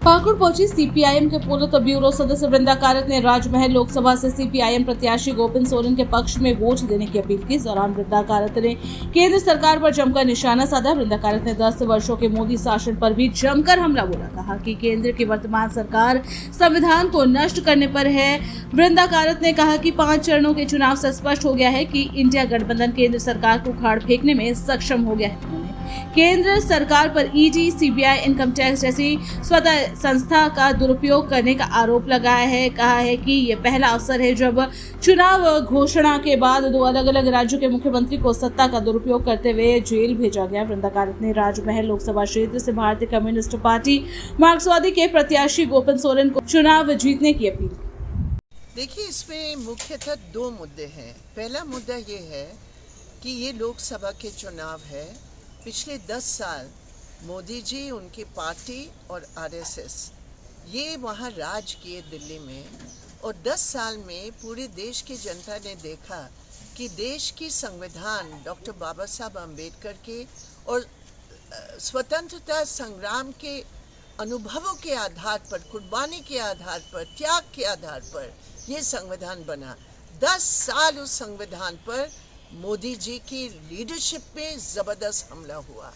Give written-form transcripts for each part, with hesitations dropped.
पाकुड़ पहुंची सीपीआईएम के polit bureau सदस्य वृंदा कारक ने राजमहल लोकसभा से सीपीआईएम प्रत्याशी गोविंद सोरेन के पक्ष में वोट देने की अपील की। इस दौरान वृंदा कारक ने केंद्र सरकार पर जमकर निशाना साधा। वृंदा कारक ने 10 वर्षों के मोदी शासन पर भी जमकर हमला बोला। कहा कि केंद्र की वर्तमान सरकार संविधान को नष्ट करने पर है। वृंदा कारक ने कहा कि 5 चरणों के चुनाव से स्पष्ट हो गया है कि इंडिया गठबंधन केंद्र सरकार को उखाड़ फेंकने में सक्षम हो गया है। केंद्र सरकार पर ईडी, सीबीआई, इनकम टैक्स जैसी स्वतः संस्था का दुरुपयोग करने का आरोप लगाया है। कहा है कि ये पहला अवसर है जब चुनाव घोषणा के बाद 2 अलग-अलग राज्यों के मुख्यमंत्री को सत्ता का दुरुपयोग करते हुए जेल भेजा गया। वृंदा कारक ने राजमहल लोकसभा क्षेत्र से भारतीय कम्युनिस्ट पार्टी मार्क्सवादी के प्रत्याशी गोविंद सोरेन को चुनाव जीतने की अपील की। देखिए, इसमें मुख्यतः 2 मुद्दे हैं। पहला मुद्दा ये है कि ये लोकसभा के चुनाव है। पिछले 10 साल मोदी जी, उनकी पार्टी और आरएसएस ये वहाँ राज किए दिल्ली में, और 10 साल में पूरे देश की जनता ने देखा कि देश की संविधान डॉक्टर बाबा साहब अम्बेडकर के और स्वतंत्रता संग्राम के अनुभवों के आधार पर, कुर्बानी के आधार पर, त्याग के आधार पर ये संविधान बना। 10 साल उस संविधान पर मोदी जी की लीडरशिप में जबरदस्त हमला हुआ।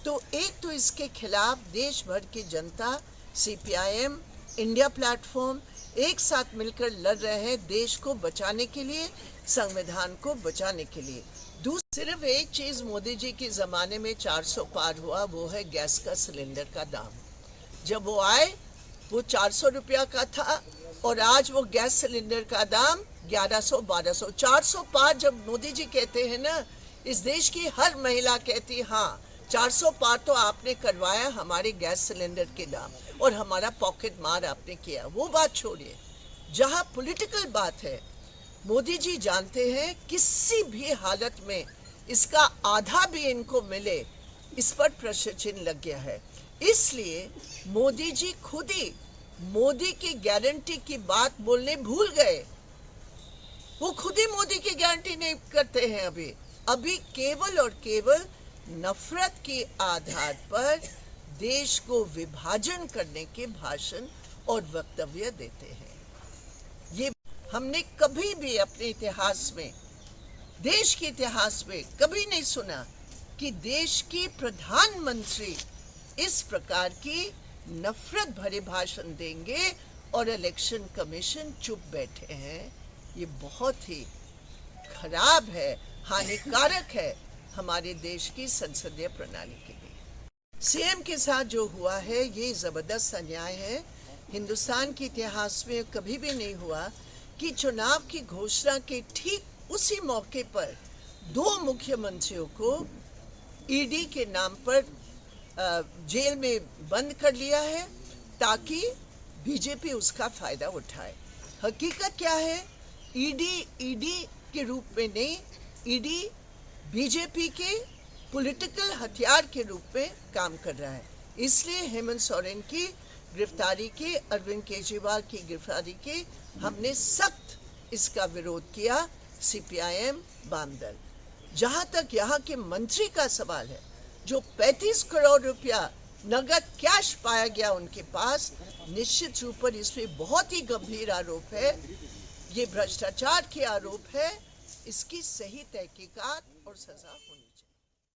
तो एक तो इसके खिलाफ देश भर की जनता, सीपीआईएम, इंडिया प्लेटफॉर्म एक साथ मिलकर लड़ रहे हैं देश को बचाने के लिए, संविधान को बचाने के लिए। सिर्फ एक चीज मोदी जी के जमाने में 400 पार हुआ, वो है गैस का सिलेंडर का दाम। जब वो आए वो 400 रुपया का था और आज वो गैस सिलेंडर का दाम 1100-1200। 400 पार जब मोदी जी कहते हैं ना, इस देश की हर महिला कहती हाँ 400 पार तो आपने करवाया हमारे गैस सिलेंडर के दाम, और हमारा पॉकेट मार आपने किया। वो बात छोड़िए, जहां पॉलिटिकल बात है, मोदी जी जानते हैं किसी भी हालत में इसका आधा भी इनको मिले, इस पर प्रश्न चिन्ह लग गया है। इसलिए मोदी जी खुद ही मोदी की गारंटी की बात बोलने भूल गए। वो खुद ही मोदी की गारंटी नहीं करते हैं। अभी केवल और केवल नफरत के आधार पर देश को विभाजन करने के भाषण और वक्तव्य देते हैं। ये हमने कभी भी अपने इतिहास में, देश के इतिहास में कभी नहीं सुना कि देश की प्रधानमंत्री इस प्रकार की नफरत भरे भाषण देंगे और इलेक्शन कमीशन चुप बैठे हैं। ये बहुत ही खराब है, हानिकारक है हमारे देश की संसदीय प्रणाली के लिए। सीएम के साथ जो हुआ है ये जबरदस्त अन्याय है। हिंदुस्तान के इतिहास में कभी भी नहीं हुआ कि चुनाव की घोषणा के ठीक उसी मौके पर 2 मुख्यमंत्रियों को ईडी के नाम पर जेल में बंद कर लिया है ताकि बीजेपी उसका फायदा उठाए। हकीकत क्या है? ईडी के रूप में नहीं, ईडी बीजेपी के पॉलिटिकल हथियार के रूप में काम कर रहा है। इसलिए हेमंत सोरेन की गिरफ्तारी की, अरविंद केजरीवाल की गिरफ्तारी की, हमने सख्त इसका विरोध किया, सीपीआईएम वामदल। जहां तक यहाँ के मंत्री का सवाल है, जो 35 करोड़ रुपया नगद कैश पाया गया उनके पास, निश्चित रूप पर इसमें बहुत ही गंभीर आरोप है। ये भ्रष्टाचार के आरोप है। इसकी सही तहकीकात और सजा होनी